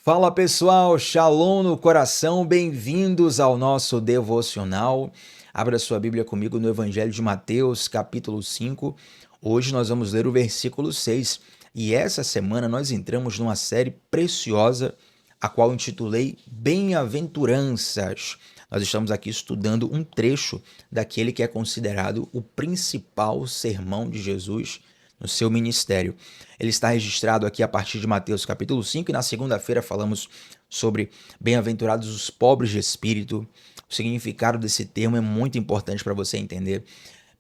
Fala pessoal, Shalom no coração, bem-vindos ao nosso devocional. Abra sua Bíblia comigo no Evangelho de Mateus, capítulo 5. Hoje nós vamos ler o versículo 6 e essa semana nós entramos numa série preciosa, a qual intitulei Bem-aventuranças. Nós estamos aqui estudando um trecho daquele que é considerado o principal sermão de Jesus no seu ministério. Ele está registrado aqui a partir de Mateus capítulo 5 e na segunda-feira falamos sobre bem-aventurados os pobres de espírito. O significado desse termo é muito importante para você entender.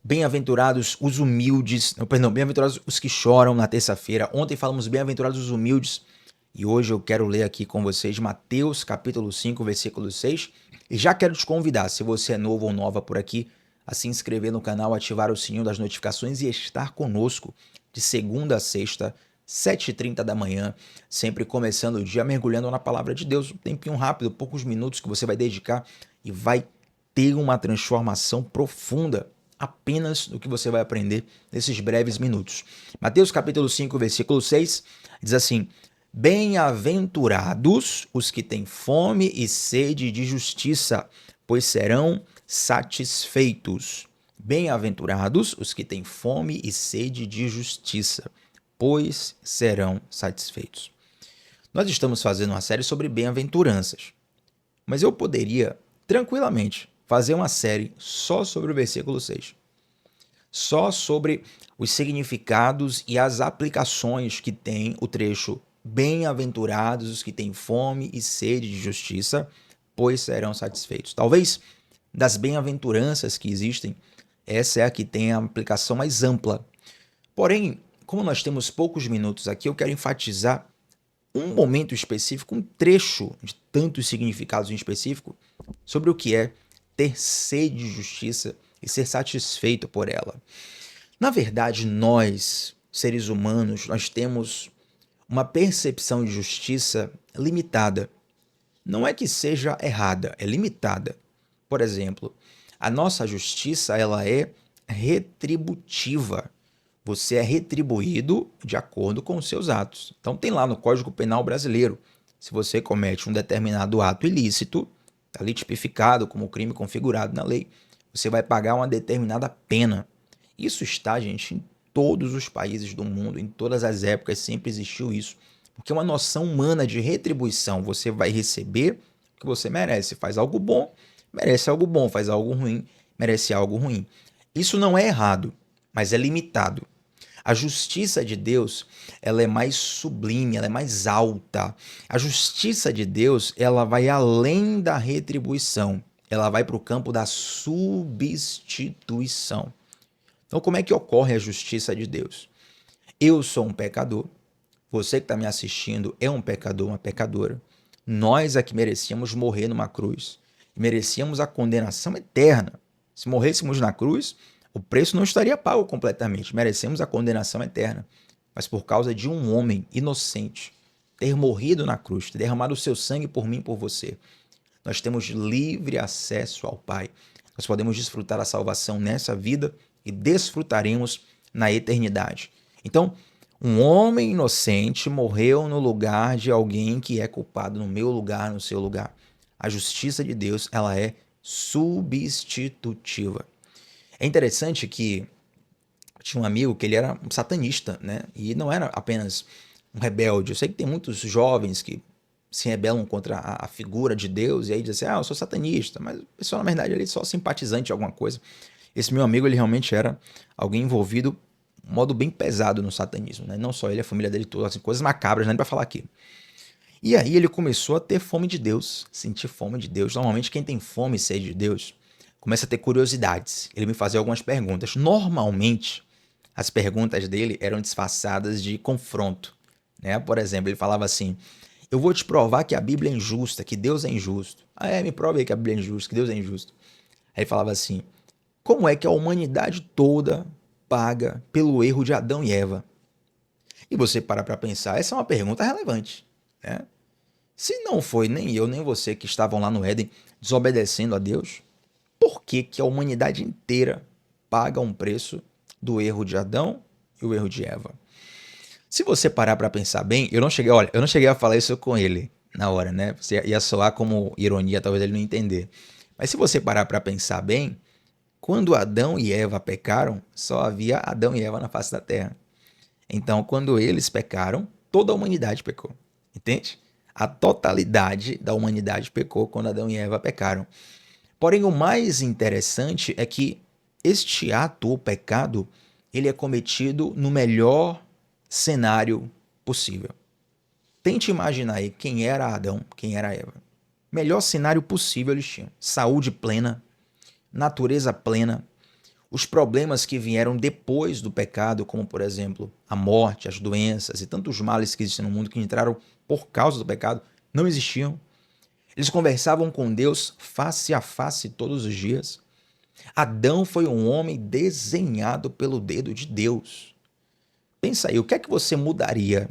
Bem-aventurados os humildes, bem-aventurados os que choram na terça-feira. Ontem falamos bem-aventurados os humildes e hoje eu quero ler aqui com vocês Mateus capítulo 5, versículo 6. E já quero te convidar, se você é novo ou nova por aqui, a se inscrever no canal, ativar o sininho das notificações e estar conosco de segunda a sexta, 7h30 da manhã, sempre começando o dia mergulhando na palavra de Deus. Um tempinho rápido, poucos minutos que você vai dedicar e vai ter uma transformação profunda apenas do que você vai aprender nesses breves minutos. Mateus capítulo 5, versículo 6, diz assim: Bem-aventurados os que têm fome e sede de justiça, pois serão satisfeitos. Bem-aventurados os que têm fome e sede de justiça, pois serão satisfeitos. Nós estamos fazendo uma série sobre bem-aventuranças, mas eu poderia tranquilamente fazer uma série só sobre o versículo 6. Só sobre os significados e as aplicações que tem o trecho bem-aventurados os que têm fome e sede de justiça, pois serão satisfeitos. Talvez das bem-aventuranças que existem, essa é a que tem a aplicação mais ampla. Porém, como nós temos poucos minutos aqui, eu quero enfatizar um momento específico, um trecho de tantos significados em específico, sobre o que é ter sede de justiça e ser satisfeito por ela. Na verdade, nós, seres humanos, nós temos uma percepção de justiça limitada. Não é que seja errada, é limitada. Por exemplo, a nossa justiça ela é retributiva. Você é retribuído de acordo com os seus atos. Então tem lá no Código Penal brasileiro, se você comete um determinado ato ilícito, está ali tipificado como crime configurado na lei, você vai pagar uma determinada pena. Isso está, gente, em todos os países do mundo, em todas as épocas sempre existiu isso. Porque é uma noção humana de retribuição. Você vai receber o que você merece. Faz algo bom, merece algo bom. Faz algo ruim, merece algo ruim. Isso não é errado, mas é limitado. A justiça de Deus, ela é mais sublime, ela é mais alta. A justiça de Deus, ela vai além da retribuição. Ela vai para o campo da substituição. Então, como é que ocorre a justiça de Deus? Eu sou um pecador. Você que está me assistindo é um pecador, uma pecadora. Nós é que merecíamos morrer numa cruz. Merecíamos a condenação eterna. Se morrêssemos na cruz, o preço não estaria pago completamente. Merecemos a condenação eterna. Mas por causa de um homem inocente ter morrido na cruz, ter derramado o seu sangue por mim e por você, nós temos livre acesso ao Pai. Nós podemos desfrutar a salvação nessa vida e desfrutaremos na eternidade. Então, um homem inocente morreu no lugar de alguém que é culpado, no meu lugar, no seu lugar. A justiça de Deus, ela é substitutiva. É interessante que tinha um amigo que ele era um satanista, né? E não era apenas um rebelde. Eu sei que tem muitos jovens que se rebelam contra a figura de Deus e aí dizem assim, eu sou satanista, mas o pessoal, na verdade, ele é só simpatizante de alguma coisa. Esse meu amigo, ele realmente era alguém envolvido de um modo bem pesado no satanismo, né? Não só ele, a família dele toda, assim, coisas macabras, né? Pra falar aqui. E aí ele começou a ter fome de Deus, sentir fome de Deus. Normalmente quem tem fome e sede de Deus começa a ter curiosidades. Ele me fazia algumas perguntas. Normalmente, as perguntas dele eram disfarçadas de confronto, né? Por exemplo, ele falava assim, eu vou te provar que a Bíblia é injusta, que Deus é injusto. Me prove aí que a Bíblia é injusta, que Deus é injusto. Aí ele falava assim, como é que a humanidade toda paga pelo erro de Adão e Eva? E você para pensar, essa é uma pergunta relevante, né? Se não foi nem eu nem você que estavam lá no Éden desobedecendo a Deus, por que que a humanidade inteira paga um preço do erro de Adão e o erro de Eva? Se você parar para pensar bem, eu não cheguei a falar isso com ele, na hora, né? Você ia soar como ironia, talvez ele não entender. Mas se você parar para pensar bem, quando Adão e Eva pecaram, só havia Adão e Eva na face da terra. Então, quando eles pecaram, toda a humanidade pecou. Entende? A totalidade da humanidade pecou quando Adão e Eva pecaram. Porém, o mais interessante é que este ato, o pecado, ele é cometido no melhor cenário possível. Tente imaginar aí quem era Adão, quem era Eva. Melhor cenário possível eles tinham. Saúde plena, natureza plena. Os problemas que vieram depois do pecado, como por exemplo a morte, as doenças e tantos males que existem no mundo que entraram por causa do pecado, não existiam. Eles conversavam com Deus face a face todos os dias. Adão foi um homem desenhado pelo dedo de Deus. Pensa aí, o que é que você mudaria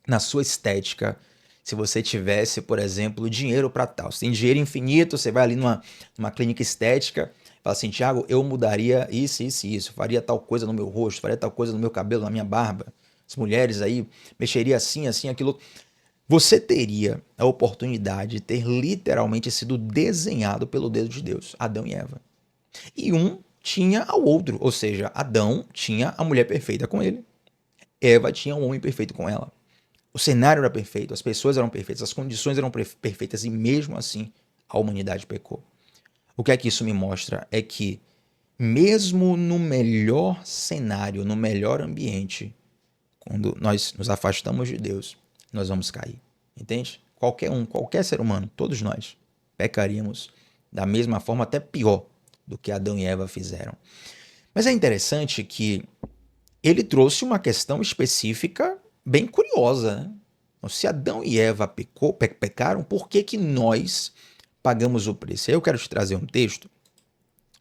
na sua estética se você tivesse, por exemplo, dinheiro para tal? Você tem dinheiro infinito, você vai ali numa clínica estética, fala assim, Tiago, eu mudaria isso, isso e isso, faria tal coisa no meu rosto, faria tal coisa no meu cabelo, na minha barba. As mulheres aí mexeria assim, assim, aquilo. Você teria a oportunidade de ter literalmente sido desenhado pelo dedo de Deus, Adão e Eva. E um tinha ao outro, ou seja, Adão tinha a mulher perfeita com ele, Eva tinha um homem perfeito com ela. O cenário era perfeito, as pessoas eram perfeitas, as condições eram perfeitas e mesmo assim a humanidade pecou. O que é que isso me mostra? É que mesmo no melhor cenário, no melhor ambiente, quando nós nos afastamos de Deus, nós vamos cair. Entende? Qualquer um, qualquer ser humano, todos nós pecaríamos da mesma forma, até pior do que Adão e Eva fizeram. Mas é interessante que ele trouxe uma questão específica bem curiosa, né? Então, se Adão e Eva pecaram, por que que nós pagamos o preço? Aí eu quero te trazer um texto,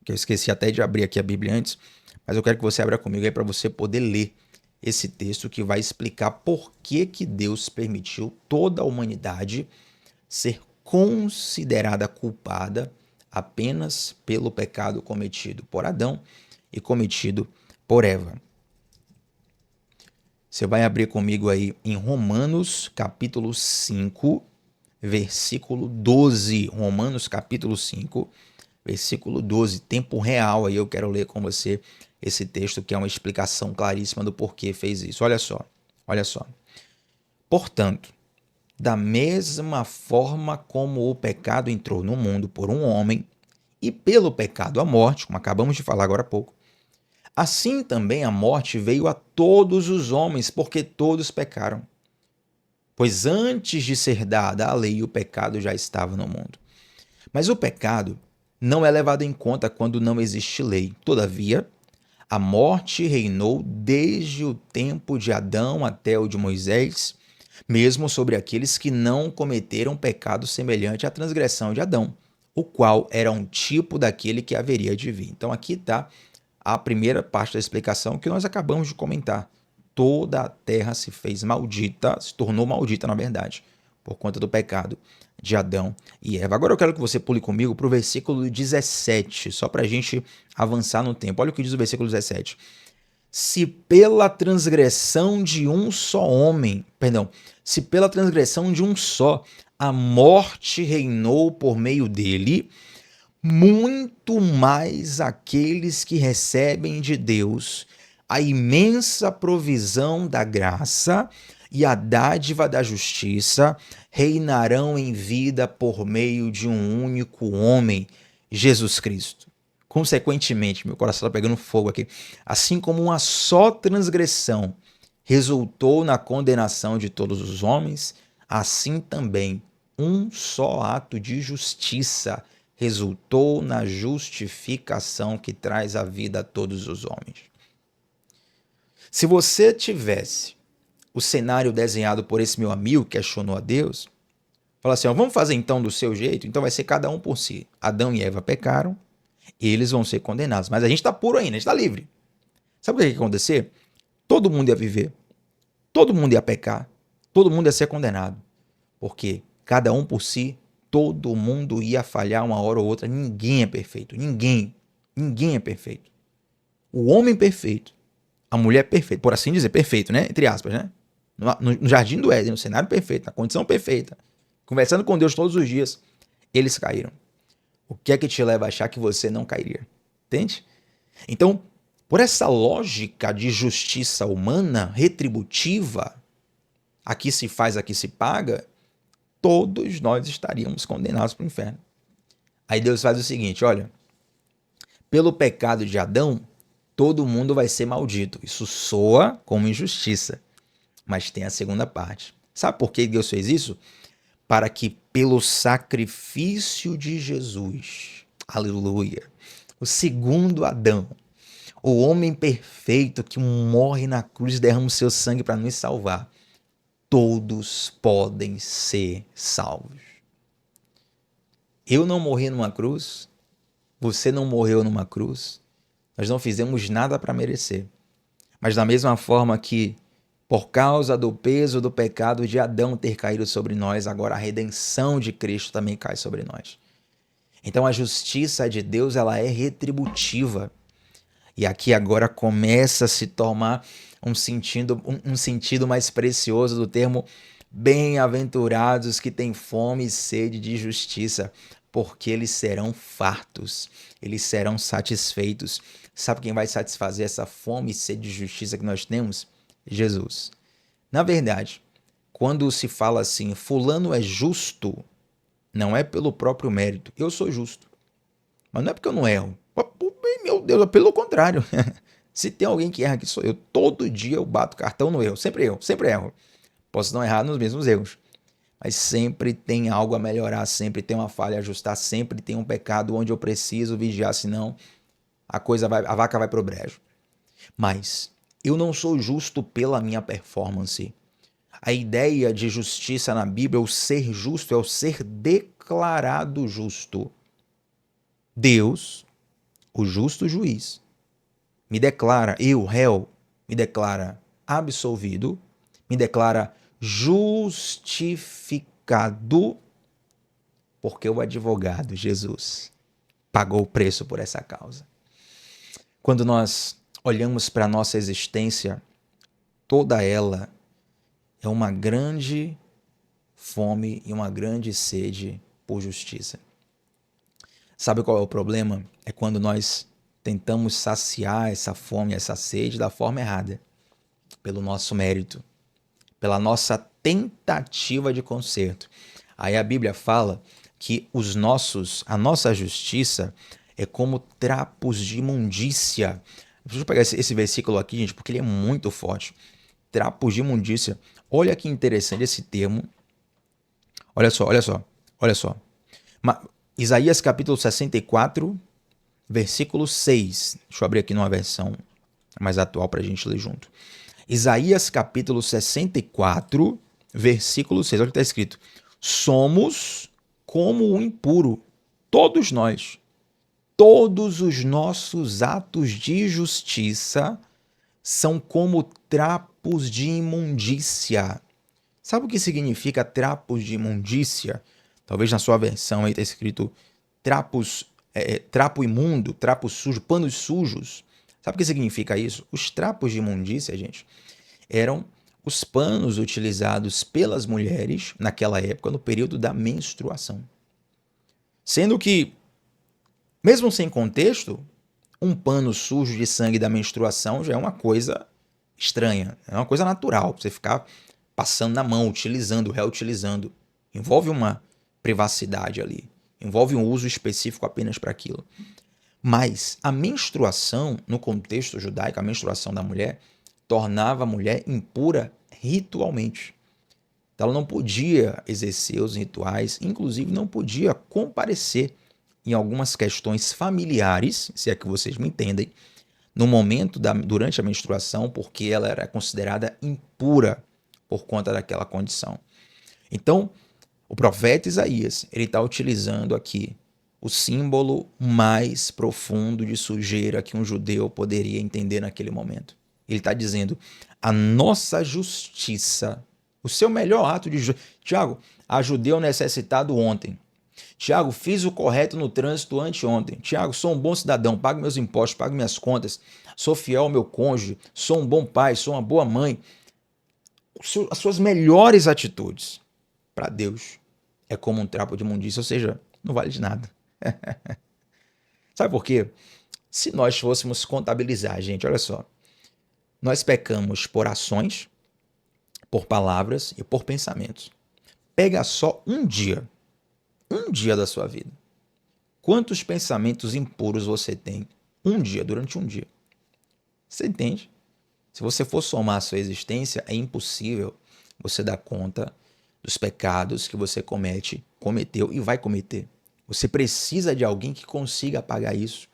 que eu esqueci até de abrir aqui a Bíblia antes, mas eu quero que você abra comigo aí para você poder ler esse texto que vai explicar por que que Deus permitiu toda a humanidade ser considerada culpada apenas pelo pecado cometido por Adão e cometido por Eva. Você vai abrir comigo aí em Romanos capítulo 5, versículo 12. Romanos capítulo 5, versículo 12. Tempo real aí eu quero ler com você esse texto que é uma explicação claríssima do porquê fez isso. Olha só, olha só. Portanto, da mesma forma como o pecado entrou no mundo por um homem, e pelo pecado a morte, como acabamos de falar agora há pouco, assim também a morte veio a todos os homens, porque todos pecaram. Pois antes de ser dada a lei, o pecado já estava no mundo. Mas o pecado não é levado em conta quando não existe lei. Todavia, a morte reinou desde o tempo de Adão até o de Moisés, mesmo sobre aqueles que não cometeram pecado semelhante à transgressão de Adão, o qual era um tipo daquele que haveria de vir. Então aqui está a primeira parte da explicação que nós acabamos de comentar. Toda a terra se fez maldita, se tornou maldita, na verdade, por conta do pecado de Adão e Eva. Agora eu quero que você pule comigo para o versículo 17, só para a gente avançar no tempo. Olha o que diz o versículo 17. Se pela transgressão de um só homem, perdão, se pela transgressão de um só a morte reinou por meio dele, muito mais aqueles que recebem de Deus a imensa provisão da graça e a dádiva da justiça reinarão em vida por meio de um único homem, Jesus Cristo. Consequentemente, meu coração está pegando fogo aqui. Assim como uma só transgressão resultou na condenação de todos os homens, assim também um só ato de justiça resultou na justificação que traz a vida a todos os homens. Se você tivesse o cenário desenhado por esse meu amigo que questionou a Deus, fala assim, ó, vamos fazer então do seu jeito? Então vai ser cada um por si. Adão e Eva pecaram, eles vão ser condenados. Mas a gente está puro ainda, a gente está livre. Sabe o que ia acontecer? Todo mundo ia viver, todo mundo ia pecar, todo mundo ia ser condenado. Porque cada um por si, todo mundo ia falhar uma hora ou outra. Ninguém é perfeito, ninguém é perfeito. O homem perfeito, a mulher perfeita, por assim dizer, perfeito, né? Entre aspas, né? No jardim do Éden, no cenário perfeito, na condição perfeita. conversando com Deus todos os dias, eles caíram. O que é que te leva a achar que você não cairia? Entende? Então, por essa lógica de justiça humana, retributiva, aqui se faz, aqui se paga, todos nós estaríamos condenados para o inferno. Aí Deus faz o seguinte, olha, pelo pecado de Adão, todo mundo vai ser maldito. Isso soa como injustiça, mas tem a segunda parte. Sabe por que Deus fez isso? Para que pelo sacrifício de Jesus, aleluia, o segundo Adão, o homem perfeito que morre na cruz e derrama o seu sangue para nos salvar, todos podem ser salvos. Eu não morri numa cruz, você não morreu numa cruz, nós não fizemos nada para merecer. Mas da mesma forma que, por causa do peso do pecado de Adão ter caído sobre nós, agora a redenção de Cristo também cai sobre nós. Então a justiça de Deus, ela é retributiva. E aqui agora começa a se tomar um sentido mais precioso do termo bem-aventurados que têm fome e sede de justiça, porque eles serão fartos, eles serão satisfeitos. Sabe quem vai satisfazer essa fome e sede de justiça que nós temos? Jesus. Na verdade, quando se fala assim, fulano é justo, não é pelo próprio mérito. Eu sou justo, mas não é porque eu não erro. Meu Deus, é pelo contrário. Se tem alguém que erra aqui, sou eu. Todo dia eu bato cartão no erro. Sempre erro, sempre erro. Posso não errar nos mesmos erros, mas sempre tem algo a melhorar, sempre tem uma falha a ajustar, sempre tem um pecado onde eu preciso vigiar, senão a vaca vai pro brejo. Mas eu não sou justo pela minha performance. A ideia de justiça na Bíblia, o ser justo, é o ser declarado justo. Deus, o justo juiz, me declara, eu, réu, me declara absolvido, me declara justificado, porque o advogado, Jesus, pagou o preço por essa causa. Quando nós olhamos para a nossa existência, toda ela é uma grande fome e uma grande sede por justiça. Sabe qual é o problema? É quando nós tentamos saciar essa fome, essa sede da forma errada, pelo nosso mérito, pela nossa tentativa de conserto. Aí a Bíblia fala que a nossa justiça é como trapos de imundícia. Deixa eu pegar esse versículo aqui, gente, porque ele é muito forte. Trapos de imundícia. Olha que interessante esse termo. Olha só. Isaías capítulo 64, versículo 6. Deixa eu abrir aqui numa versão mais atual para a gente ler junto. Isaías capítulo 64, versículo 6. Olha o que está escrito. Somos como o impuro, todos nós. Todos os nossos atos de justiça são como trapos de imundícia. Sabe o que significa trapos de imundícia? Talvez na sua versão aí está escrito trapo imundo, trapo sujo, panos sujos. Sabe o que significa isso? Os trapos de imundícia, gente, eram os panos utilizados pelas mulheres naquela época, no período da menstruação. Sendo que, mesmo sem contexto, um pano sujo de sangue da menstruação já é uma coisa estranha, é uma coisa natural, você ficar passando na mão, utilizando, reutilizando. Envolve uma privacidade ali, envolve um uso específico apenas para aquilo. Mas a menstruação, no contexto judaico, a menstruação da mulher, tornava a mulher impura ritualmente. Então, ela não podia exercer os rituais, inclusive não podia comparecer em algumas questões familiares, se é que vocês me entendem, no momento durante a menstruação, porque ela era considerada impura por conta daquela condição. Então, o profeta Isaías, ele está utilizando aqui o símbolo mais profundo de sujeira que um judeu poderia entender naquele momento. Ele está dizendo, a nossa justiça, o seu melhor ato de justiça. Tiago, ajudei o necessitado ontem. Tiago, fiz o correto no trânsito anteontem. Tiago, sou um bom cidadão, pago meus impostos, pago minhas contas, sou fiel ao meu cônjuge, sou um bom pai, sou uma boa mãe. As suas melhores atitudes para Deus é como um trapo de imundícia, ou seja, não vale de nada. Sabe por quê? Se nós fôssemos contabilizar, gente, olha só, nós pecamos por ações, por palavras e por pensamentos. Pega só um dia da sua vida. Quantos pensamentos impuros você tem um dia, durante um dia? Você entende? Se você for somar a sua existência, é impossível você dar conta dos pecados que você cometeu e vai cometer. Você precisa de alguém que consiga apagar isso.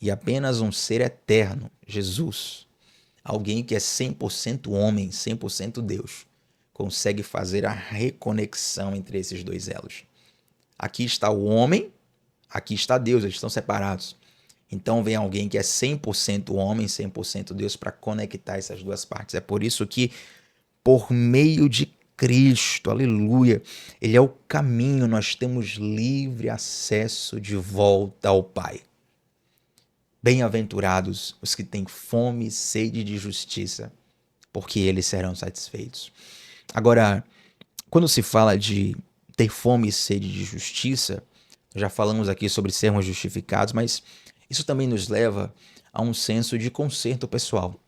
E apenas um ser eterno, Jesus, alguém que é 100% homem, 100% Deus, consegue fazer a reconexão entre esses dois elos. Aqui está o homem, aqui está Deus, eles estão separados. Então vem alguém que é 100% homem, 100% Deus para conectar essas duas partes. É por isso que, por meio de Cristo, aleluia, ele é o caminho, nós temos livre acesso de volta ao Pai. Bem-aventurados os que têm fome e sede de justiça, porque eles serão satisfeitos. Agora, quando se fala de ter fome e sede de justiça, já falamos aqui sobre sermos justificados, mas isso também nos leva a um senso de conserto pessoal.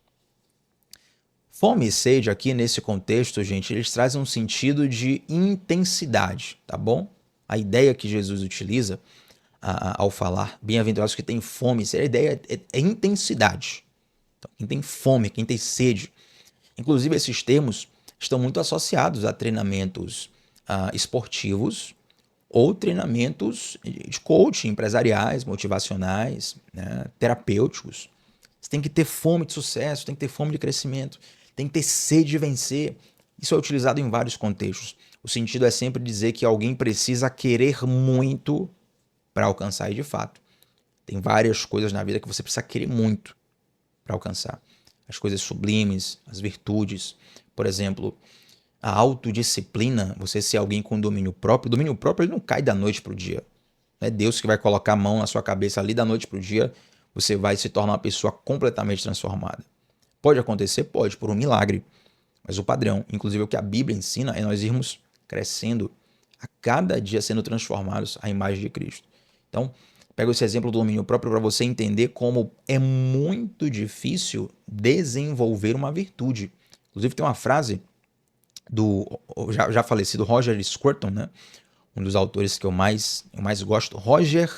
Fome e sede aqui nesse contexto, gente, eles trazem um sentido de intensidade, tá bom? A ideia que Jesus utiliza ao falar bem-aventurados que têm fome, a ideia é intensidade. Então, quem tem fome, quem tem sede. Inclusive, esses termos estão muito associados a treinamentos esportivos ou treinamentos de coaching, empresariais, motivacionais, né, terapêuticos. Você tem que ter fome de sucesso, tem que ter fome de crescimento, tem que ter sede de vencer. Isso é utilizado em vários contextos. O sentido é sempre dizer que alguém precisa querer muito para alcançar, e de fato, tem várias coisas na vida que você precisa querer muito para alcançar. As coisas sublimes, as virtudes, por exemplo, a autodisciplina, você ser alguém com domínio próprio. O domínio próprio ele não cai da noite para o dia. Não é Deus que vai colocar a mão na sua cabeça ali da noite para o dia, você vai se tornar uma pessoa completamente transformada. Pode acontecer? Pode, por um milagre. Mas o padrão, inclusive o que a Bíblia ensina, é nós irmos crescendo a cada dia sendo transformados à imagem de Cristo. Então, pega esse exemplo do domínio próprio para você entender como é muito difícil desenvolver uma virtude. Inclusive, tem uma frase do já falecido Roger Scruton, né? Um dos autores que eu mais gosto. Roger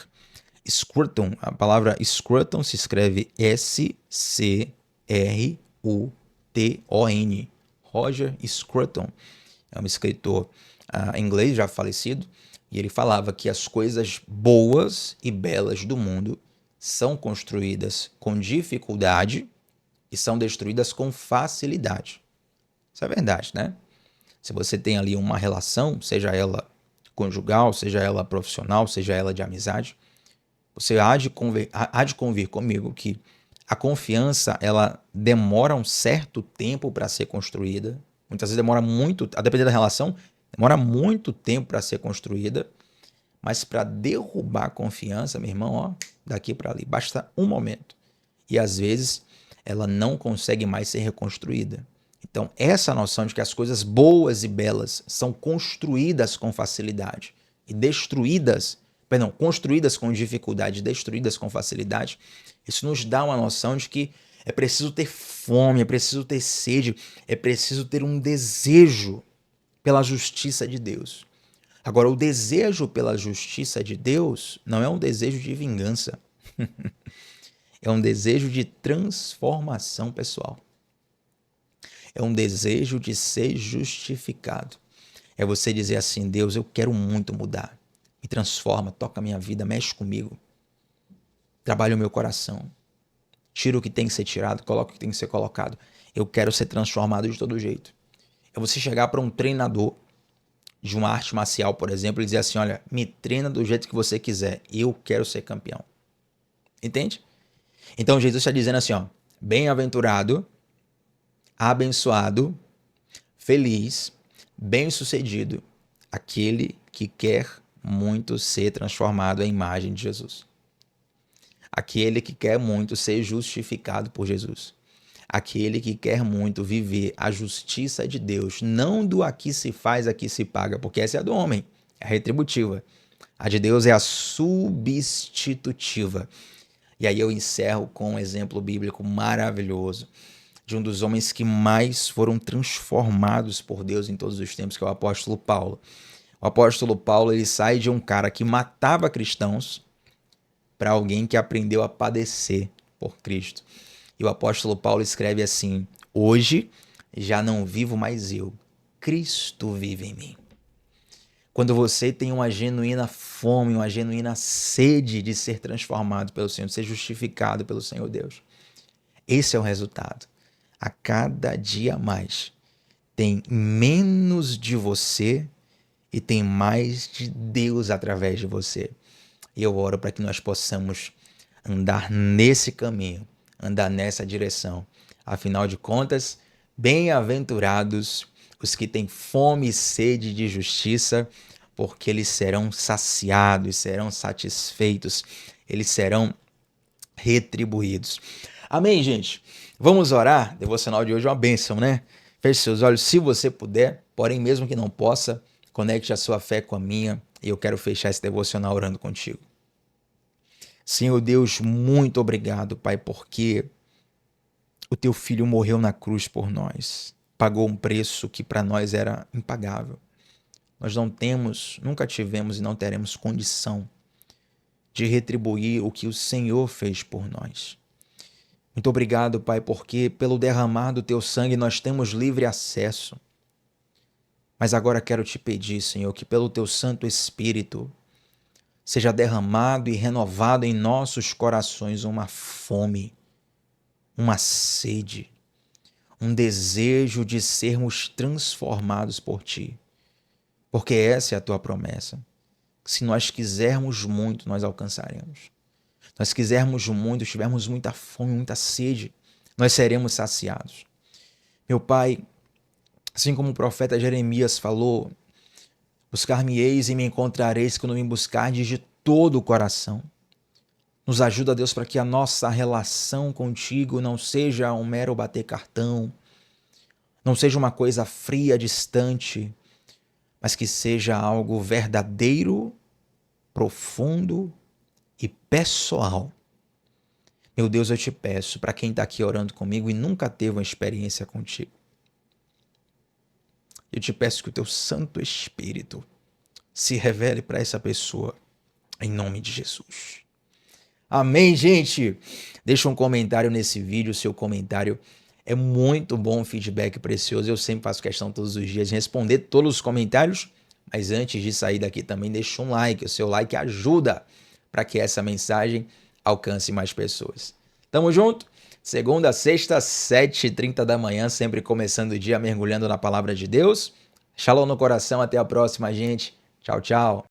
Scruton, a palavra Scruton se escreve S-C-R-U-T-O-N. Roger Scruton é um escritor inglês já falecido. E ele falava que as coisas boas e belas do mundo são construídas com dificuldade e são destruídas com facilidade. Isso é verdade, né? Se você tem ali uma relação, seja ela conjugal, seja ela profissional, seja ela de amizade, você há de convir comigo que a confiança ela demora um certo tempo para ser construída. Muitas vezes demora muito, a depender da relação, demora muito tempo para ser construída, mas para derrubar a confiança, meu irmão, ó, daqui para ali, basta um momento. E às vezes ela não consegue mais ser reconstruída. Então, essa noção de que as coisas boas e belas são construídas com facilidade e construídas com dificuldade, destruídas com facilidade, isso nos dá uma noção de que é preciso ter fome, é preciso ter sede, é preciso ter um desejo pela justiça de Deus. Agora, o desejo pela justiça de Deus não é um desejo de vingança. É um desejo de transformação pessoal. É um desejo de ser justificado. É você dizer assim, Deus, eu quero muito mudar. Me transforma, toca a minha vida, mexe comigo. Trabalha o meu coração. Tira o que tem que ser tirado, coloca o que tem que ser colocado. Eu quero ser transformado de todo jeito. É você chegar para um treinador de uma arte marcial, por exemplo, e dizer assim, olha, me treina do jeito que você quiser. Eu quero ser campeão. Entende? Então Jesus está dizendo assim, ó, bem-aventurado, abençoado, feliz, bem-sucedido, aquele que quer muito ser transformado à imagem de Jesus. Aquele que quer muito ser justificado por Jesus. Aquele que quer muito viver a justiça de Deus, não do aqui se faz, aqui se paga, porque essa é a do homem. é a retributiva. A de Deus é a substitutiva. E aí eu encerro com um exemplo bíblico maravilhoso de um dos homens que mais foram transformados por Deus em todos os tempos, que é o apóstolo Paulo. O apóstolo Paulo, ele sai de um cara que matava cristãos para alguém que aprendeu a padecer por Cristo. E o apóstolo Paulo escreve assim: hoje já não vivo mais eu, Cristo vive em mim. Quando você tem uma genuína fome, uma genuína sede de ser transformado pelo Senhor, de ser justificado pelo Senhor Deus, esse é o resultado. A cada dia mais tem menos de você e tem mais de Deus através de você. E eu oro para que nós possamos andar nesse caminho, andar nessa direção. Afinal de contas, bem-aventurados os que têm fome e sede de justiça, porque eles serão saciados, serão satisfeitos, eles serão retribuídos. Amém, gente? Vamos orar? Devocional de hoje é uma bênção, né? Feche seus olhos se você puder, porém, mesmo que não possa, conecte a sua fé com a minha e eu quero fechar esse devocional orando contigo. Senhor Deus, muito obrigado, Pai, porque o teu filho morreu na cruz por nós, pagou um preço que para nós era impagável. Nós não temos, nunca tivemos e não teremos condição de retribuir o que o Senhor fez por nós. Muito obrigado, Pai, porque pelo derramar do teu sangue nós temos livre acesso. Mas agora quero te pedir, Senhor, que pelo teu Santo Espírito seja derramado e renovado em nossos corações uma fome, uma sede, um desejo de sermos transformados por ti. Porque essa é a tua promessa. Se nós quisermos muito, nós alcançaremos. Nós quisermos muito, tivermos muita fome, muita sede, nós seremos saciados. Meu Pai, assim como o profeta Jeremias falou, buscar-me-eis e me encontrareis quando me buscardes de todo o coração. Nos ajuda, Deus, para que a nossa relação contigo não seja um mero bater cartão, não seja uma coisa fria, distante, mas que seja algo verdadeiro, profundo e pessoal. Meu Deus, eu te peço, para quem está aqui orando comigo e nunca teve uma experiência contigo, eu te peço que o teu Santo Espírito se revele para essa pessoa, em nome de Jesus. Amém, gente? Deixa um comentário nesse vídeo, seu comentário é muito bom, um feedback precioso. Eu sempre faço questão todos os dias de responder todos os comentários, mas antes de sair daqui também deixa um like. O seu like ajuda para que essa mensagem alcance mais pessoas. Tamo junto? Segunda a sexta, 7h30 da manhã, sempre começando o dia mergulhando na palavra de Deus. Shalom no coração, até a próxima, gente. Tchau, tchau.